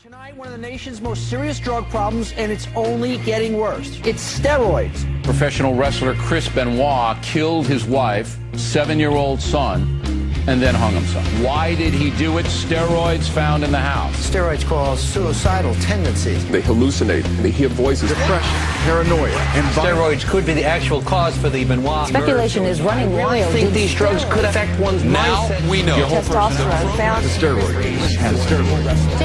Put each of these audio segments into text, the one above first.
Tonight, one of the nation's most serious drug problems, and it's only getting worse. It's steroids. Professional wrestler Chris Benoit killed his wife, 7-year-old son, and then hung himself. Why did he do it? Steroids found in the house. Steroids cause suicidal tendencies. They hallucinate, and they hear voices. Depression, paranoia, and steroids could be the actual cause for the Benoit. Speculation is running wild. I think these drugs could affect one's mindset. Now we know. Testosterone found. the steroids. And steroids.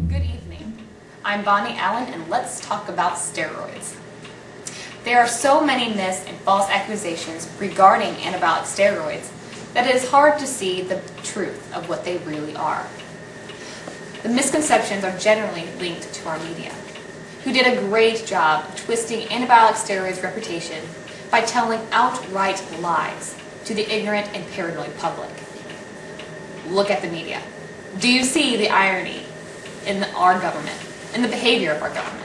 Good evening. I'm Bonnie Allen, and let's talk about steroids. There are so many myths and false accusations regarding anabolic steroids that it is hard to see the truth of what they really are. The misconceptions are generally linked to our media, who did a great job of twisting anabolic steroids' reputation by telling outright lies to the ignorant and paranoid public. Look at the media. Do you see the irony in our government, in the behavior of our government?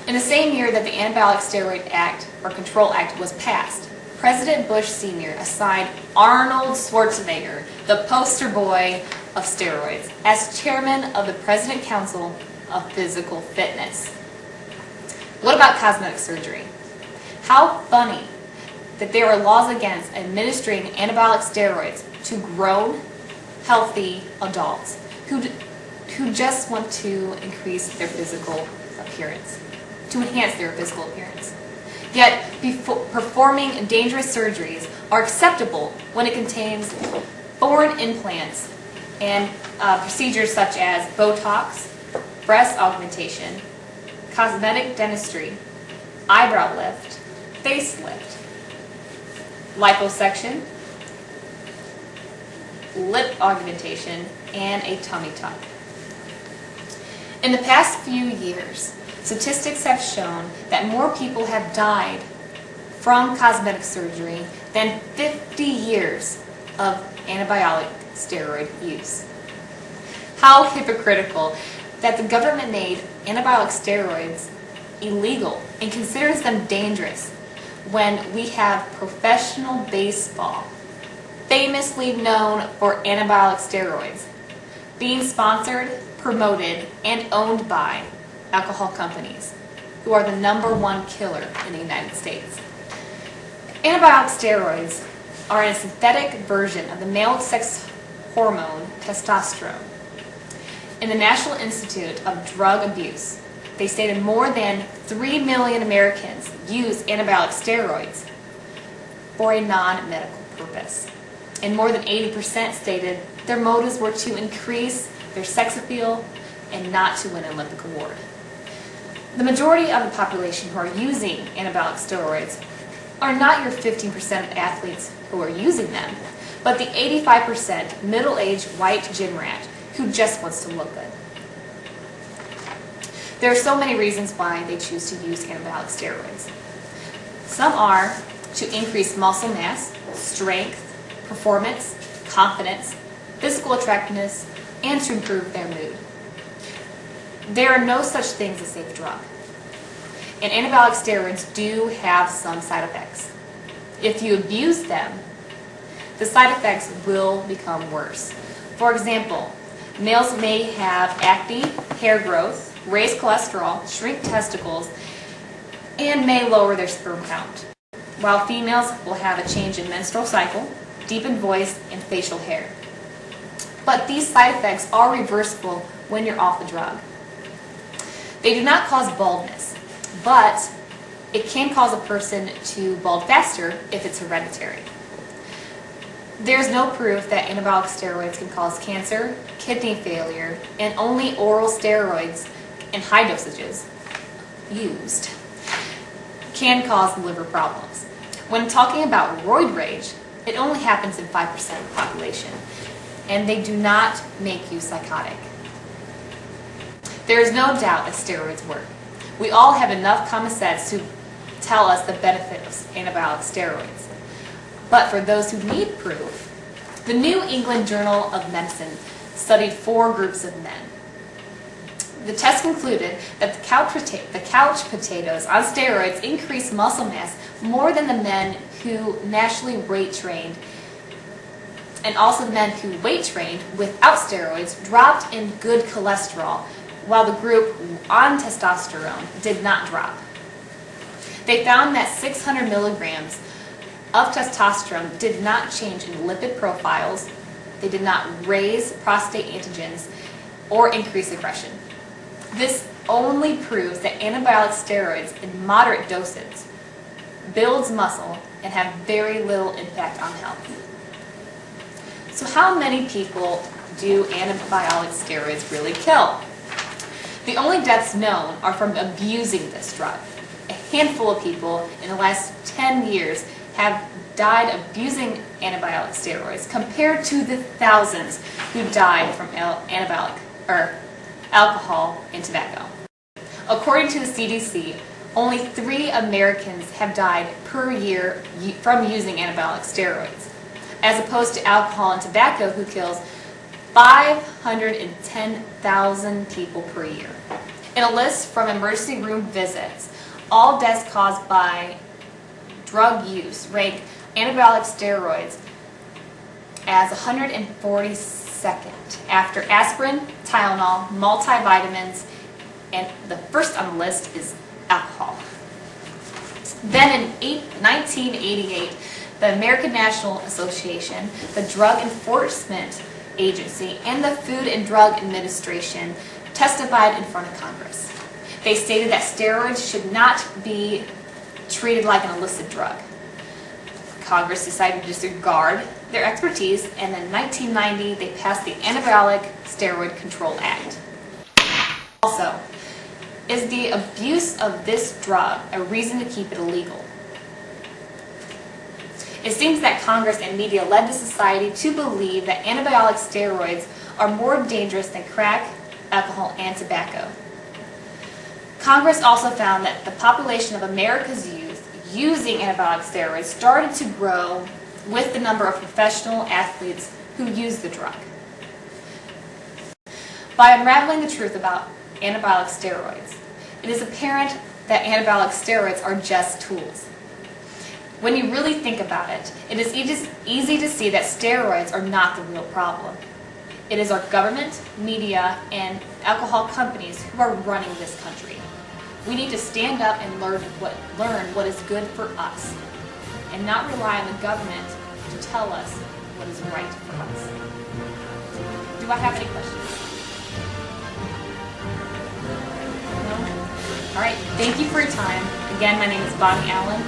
In the same year that the Anabolic Steroid Act, or Control Act, was passed, President Bush Sr. assigned Arnold Schwarzenegger, the poster boy of steroids, as chairman of the President Council of Physical Fitness. What about cosmetic surgery? How funny that there are laws against administering anabolic steroids to grown, healthy adults who just want to increase their physical appearance, to enhance their physical appearance. Yet, performing dangerous surgeries are acceptable when it contains foreign implants and procedures such as Botox, breast augmentation, cosmetic dentistry, eyebrow lift, facelift, liposuction, lip augmentation, and a tummy tuck. In the past few years, statistics have shown that more people have died from cosmetic surgery than 50 years of anabolic steroid use. How hypocritical that the government made anabolic steroids illegal and considers them dangerous when we have professional baseball, famously known for anabolic steroids, being sponsored, promoted, and owned by alcohol companies, who are the #1 killer in the United States. Anabolic steroids are a synthetic version of the male sex hormone testosterone. In the National Institute of Drug Abuse, they stated more than 3 million Americans use anabolic steroids for a non-medical purpose. And more than 80% stated their motives were to increase their sex appeal and not to win an Olympic award. The majority of the population who are using anabolic steroids are not your 15% of athletes who are using them, but the 85% middle-aged white gym rat who just wants to look good. There are so many reasons why they choose to use anabolic steroids. Some are to increase muscle mass, strength, performance, confidence, physical attractiveness, and to improve their mood. There are no such things as a safe drug. And anabolic steroids do have some side effects. If you abuse them, the side effects will become worse. For example, males may have acne, hair growth, raised cholesterol, shrink testicles, and may lower their sperm count, while females will have a change in menstrual cycle, deepened voice, and facial hair. But these side effects are reversible when you're off the drug. They do not cause baldness, but it can cause a person to bald faster if it's hereditary. There's no proof that anabolic steroids can cause cancer, kidney failure, and only oral steroids in high dosages used can cause liver problems. When talking about roid rage, it only happens in 5% of the population, and they do not make you psychotic. There is no doubt that steroids work. We all have enough common sense to tell us the benefit of anabolic steroids. But for those who need proof, the New England Journal of Medicine studied 4 groups of men. The test concluded that the couch potatoes on steroids increase muscle mass more than the men who naturally weight trained and also men who weight trained without steroids dropped in good cholesterol, while the group on testosterone did not drop. They found that 600 milligrams of testosterone did not change in lipid profiles, they did not raise prostate antigens, or increase aggression. This only proves that anabolic steroids in moderate doses builds muscle and have very little impact on health. So how many people do anabolic steroids really kill? The only deaths known are from abusing this drug. A handful of people in the last 10 years have died abusing anabolic steroids compared to the thousands who died from alcohol and tobacco. According to the CDC, only 3 Americans have died per year from using anabolic steroids, as opposed to alcohol and tobacco, who kills 510,000 people per year. In a list from emergency room visits, all deaths caused by drug use rank anabolic steroids as 142nd after aspirin, Tylenol, multivitamins, and the first on the list is alcohol. Then in 1988, the American National Association, the Drug Enforcement Agency, and the Food and Drug Administration testified in front of Congress. They stated that steroids should not be treated like an illicit drug. Congress decided to disregard their expertise, and in 1990 they passed the Anabolic Steroid Control Act. Also, is the abuse of this drug a reason to keep it illegal? It seems that Congress and media led the society to believe that anabolic steroids are more dangerous than crack, alcohol, and tobacco. Congress also found that the population of America's youth using anabolic steroids started to grow with the number of professional athletes who use the drug. By unraveling the truth about anabolic steroids, it is apparent that anabolic steroids are just tools. When you really think about it, it is easy to see that steroids are not the real problem. It is our government, media, and alcohol companies who are running this country. We need to stand up and learn what is good for us, and not rely on the government to tell us what is right for us. Do I have any questions? No? All right, thank you for your time. Again, my name is Bonnie Allen.